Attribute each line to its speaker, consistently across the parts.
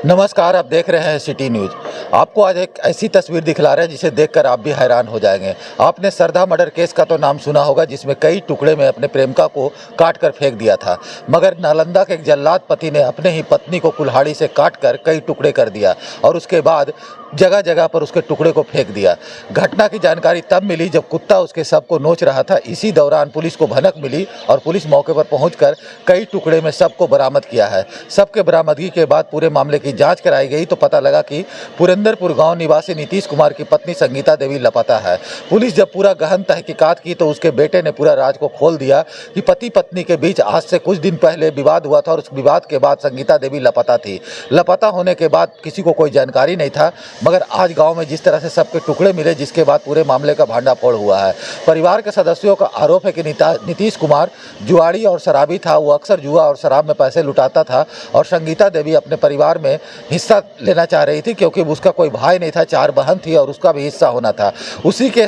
Speaker 1: नमस्कार, आप देख रहे हैं सिटी न्यूज़। आपको आज एक ऐसी तस्वीर दिखला रहे हैं जिसे देखकर आप भी हैरान हो जाएंगे। आपने सरधा मर्डर केस का तो नाम सुना होगा, जिसमें कई टुकड़े में अपने प्रेमिका को काट कर फेंक दिया था। मगर नालंदा के एक जल्लाद पति ने अपने ही पत्नी को कुल्हाड़ी से काट कर कई टुकड़े कर दिया और उसके बाद जगह जगह पर उसके टुकड़े को फेंक दिया। घटना की जानकारी तब मिली जब कुत्ता उसके शव को नोच रहा था। इसी दौरान पुलिस को भनक मिली और पुलिस मौके पर पहुंचकर कई टुकड़े में शव को बरामद किया है। शव के बरामदगी के बाद पूरे मामले की जांच कराई गई तो पता लगा कि पुरंदरपुर गांव निवासी नीतीश कुमार की पत्नी संगीता देवी लापता है। पुलिस जब पूरा गहन तहकीकात की तो उसके बेटे ने पूरा राज को खोल दिया कि पति पत्नी के बीच आज से कुछ दिन पहले विवाद हुआ था और उस विवाद के बाद संगीता देवी लापता थी। लापता होने के बाद किसी को कोई जानकारी नहीं था, मगर आज गांव में जिस तरह से सबके टुकड़े मिले, जिसके बाद पूरे मामले का भांडाफोड़ हुआ है। परिवार के सदस्यों का आरोप है कि नीतीश कुमार जुआड़ी और शराबी था। वो अक्सर जुआ और शराब में पैसे लुटाता था और संगीता देवी अपने परिवार में हिस्सा लेना चाह रही थी, क्योंकि उसका कोई भाई नहीं था, 4 बहन थी और उसका भी हिस्सा होना था। उसी के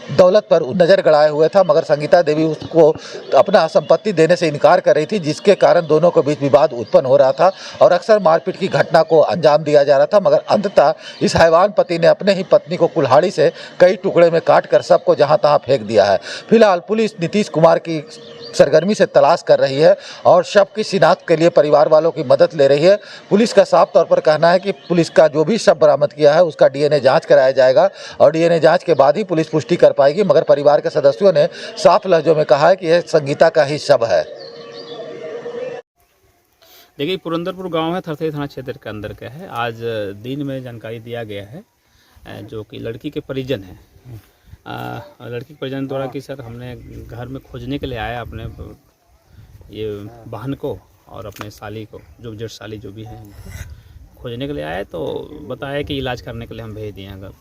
Speaker 1: दौलत पर नज़र गड़ाए हुए था, मगर संगीता देवी उसको अपना संपत्ति देने से इनकार कर रही थी, जिसके कारण दोनों के बीच विवाद उत्पन्न हो रहा था और अक्सर मारपीट की घटना को अंजाम दिया जा रहा था। मगर अंततः इस हैवान पति ने अपने ही पत्नी को कुल्हाड़ी से कई टुकड़े में काट कर सबको जहां तहां फेंक दिया है। फिलहाल पुलिस नीतीश कुमार की सरगर्मी से तलाश कर रही है और शव की शिनाख्त के लिए परिवार वालों की मदद ले रही है। पुलिस का साफ तौर पर कहना है कि पुलिस का जो भी शव बरामद किया है उसका डीएनए जांच कराया जाएगा और डीएनए जांच के बाद ही पुलिस पुष्टि कर पाएगी। मगर परिवार के सदस्यों ने साफ लहजों में कहा है कि यह संगीता का ही शव है।
Speaker 2: देखिए, पुरंदरपुर गांव है, थरथरी थाना क्षेत्र के अंदर का है। आज दिन में जानकारी दिया गया है जो कि लड़की के परिजन हैं। लड़की के परिजन द्वारा कि सर हमने घर में खोजने के लिए आया अपने ये बहन को और अपने साली को, जो जेठ साली जो भी हैं, उनको खोजने के लिए आए तो बताया कि इलाज करने के लिए हम भेज दिए अगर।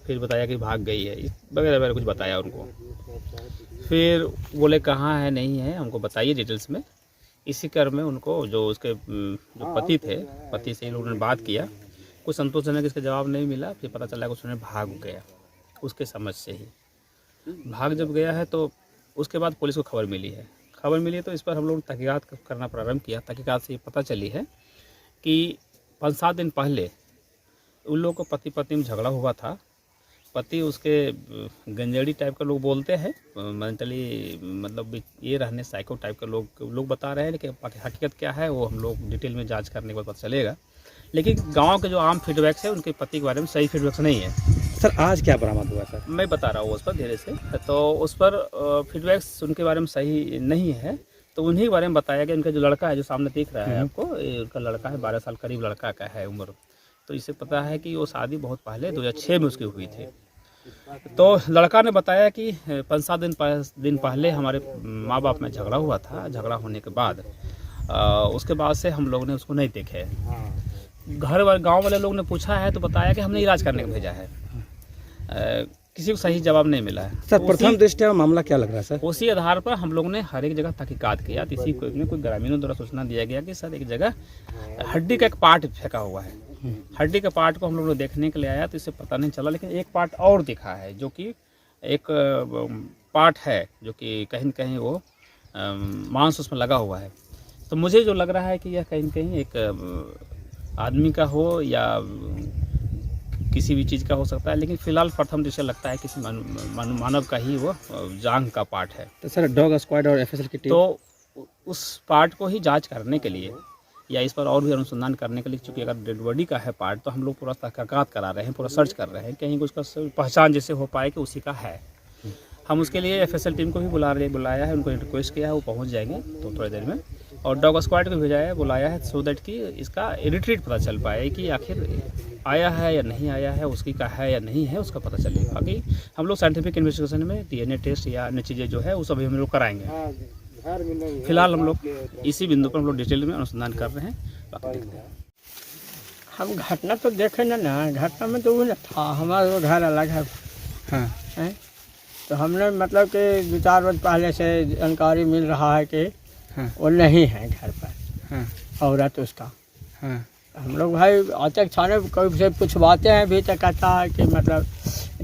Speaker 2: फिर बताया कि भाग गई है वगैरह वगैरह कुछ बताया उनको। फिर बोले कहाँ है, नहीं है, हमको बताइए डिटेल्स में। इसी क्रम में उनको जो उसके जो पति थे, पति से इन लोगों ने बात किया, कुछ संतोषजनक इसका जवाब नहीं मिला। फिर पता चला कि उसने भाग गया, उसके समझ से ही भाग जब गया है तो उसके बाद पुलिस को खबर मिली है तो इस पर हम लोग तहकीकात करना प्रारंभ किया। तहकीकात से ये पता चली है कि 5-7 दिन पहले उन लोगों को पति पत्नी में झगड़ा हुआ था। पति उसके गंजेड़ी टाइप का लोग बोलते हैं, मेंटली मतलब ये रहने साइको टाइप का लोग बता रहे हैं, लेकिन हकीकत क्या है वो हम लोग डिटेल में जांच करने के बाद पता चलेगा। लेकिन गांव के जो आम फीडबैक्स है उनके पति के बारे में सही फीडबैक्स नहीं है।
Speaker 3: सर आज क्या बरामद हुआ सर?
Speaker 2: मैं बता रहा हूँ उस पर धीरे से। तो उस पर फीडबैक्स उनके बारे में सही नहीं है, तो उन्हीं के बारे में बताया गया। उनका जो लड़का है जो सामने दिख रहा है आपको, ये उनका लड़का है, 12 साल करीब लड़का का है उम्र। तो इससे पता है कि वो शादी बहुत पहले 2006 में उसकी हुई थी। तो लड़का ने बताया कि 5-7 दिन पहले हमारे माँ बाप में झगड़ा हुआ था। झगड़ा होने के बाद उसके बाद से हम लोग ने उसको नहीं देखे। गांव वाले लोग ने पूछा है तो बताया कि हमने इलाज करने को भेजा है। किसी को सही जवाब नहीं मिला है।
Speaker 3: सर प्रथम दृष्टया मामला क्या लग रहा है सर?
Speaker 2: उसी आधार पर हम लोग ने हर एक जगह तहकीकात किया। तो इसी में कोई ग्रामीणों द्वारा सूचना दिया गया कि सर एक जगह हड्डी का एक पार्ट फेंका हुआ है। हड्डी के पार्ट को हम लोग देखने के लिए आया तो इससे पता नहीं चला, लेकिन एक पार्ट और दिखा है जो कि एक पार्ट है जो कि कहीं न कहीं वो मांस उसमें लगा हुआ है। तो मुझे जो लग रहा है कि यह कहीं न कहीं एक आदमी का हो या किसी भी चीज़ का हो सकता है, लेकिन फिलहाल प्रथम दृष्टया लगता है किसी मानव का ही वो जांघ का पार्ट है।
Speaker 3: तो सर डॉग स्क्वाड और एफएसएल की टीम
Speaker 2: तो उस पार्ट को ही जांच करने के लिए या इस पर और भी अनुसंधान करने के लिए, चूँकि अगर डेड बॉडी का है पार्ट, तो हम लोग पूरा तहकीकात करा रहे हैं, पूरा सर्च कर रहे हैं, कहीं उसका पहचान जैसे हो पाए कि उसी का है। हम उसके लिए एफएसएल टीम को भी बुलाया है, उनको रिक्वेस्ट किया है, वो पहुँच जाएंगे तो थोड़ी देर में। और डॉग स्क्वाड को बुलाया है सो दैट कि इसका रिट्रीट पता चल पाए कि आखिर आया है या नहीं आया है, उसकी का है या नहीं है, उसका पता चलेगा। बाकी हम लोग साइंटिफिक इन्वेस्टिगेशन में डीएनए टेस्ट या अन्य चीज़ें जो है वो सब हम लोग कराएंगे। फिलहाल हम लोग इसी बिंदु पर हम लोग डिटेल में अनुसंधान कर रहे हैं। बाकी देखते हैं।
Speaker 4: हम घटना तो देखे ना, घटना में तो वो न था, हमारा घर अलग है।
Speaker 3: हाँ
Speaker 4: है तो हमने मतलब कि 2-4 बजे पहले से जानकारी मिल रहा है कि
Speaker 3: हाँ
Speaker 4: वो नहीं है घर पर,
Speaker 3: हाँ
Speaker 4: औरत उसका।
Speaker 3: हाँ
Speaker 4: हम लोग भाई आज तक थाने कोई से पूछवाते हैं भी, तो कहता है कि मतलब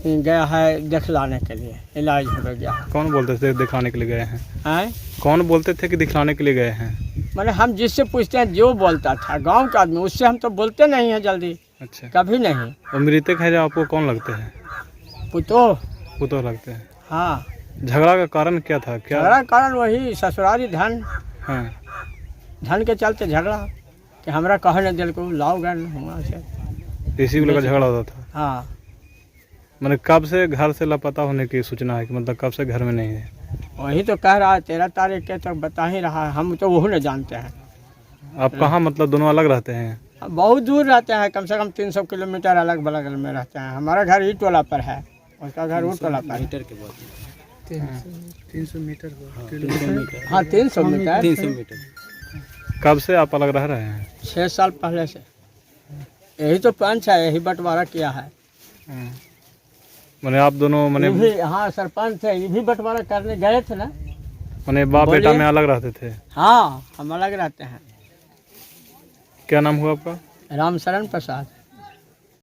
Speaker 4: गया है दिखलाने के लिए, इलाज हो गया है।
Speaker 3: कौन बोलते थे दिखाने के लिए गए हैं?
Speaker 4: हैं
Speaker 3: कौन बोलते थे कि दिखलाने के लिए गए हैं?
Speaker 4: मैंने हम जिससे पूछते हैं जो बोलता था गांव का आदमी, उससे हम तो बोलते नहीं हैं जल्दी,
Speaker 3: अच्छा।
Speaker 4: कभी नहीं।
Speaker 3: और मृतक है जो आपको कौन लगते हैं?
Speaker 4: पुतो
Speaker 3: लगते हैं।
Speaker 4: हाँ।
Speaker 3: झगड़ा का कारण क्या था? क्या
Speaker 4: झगड़ा कारण वही ससुरारी धन,
Speaker 3: हाँ।
Speaker 4: धन के चलते झगड़ा कि हमरा कहे न दिल को लाओ गए वहाँ से,
Speaker 3: इसी को लेकर झगड़ा होता था।
Speaker 4: हाँ।
Speaker 3: मैंने कब से घर से लापता होने की सूचना है कि मतलब कब से घर में नहीं है?
Speaker 4: वही तो कह रहा है 13 तारीख के तक बता ही रहा है, हम तो वही न जानते हैं।
Speaker 3: आप कहाँ मतलब दोनों अलग रहते हैं?
Speaker 4: बहुत दूर रहते हैं, कम से कम 300 किलोमीटर अलग बगल में रहते हैं। हमारा घर ई टोला पर है, उसका घर ऊ टोला पर है।
Speaker 3: 300 मीटर।
Speaker 4: हाँ 300 मीटर।
Speaker 3: कब से आप अलग रह रहे हैं?
Speaker 4: 6 साल पहले से। यही तो पंच है, यही बंटवारा किया है।
Speaker 3: मैंने आप दोनों मैंने
Speaker 4: ये भी हाँ सरपंच है, ये भी बंटवारा करने गए थे ना।
Speaker 3: मैंने बाप बेटा
Speaker 4: बोलिए।
Speaker 3: में अलग रहते थे।
Speaker 4: हाँ हम अलग रहते हैं।
Speaker 3: क्या नाम हुआ आपका?
Speaker 4: रामशरण प्रसाद।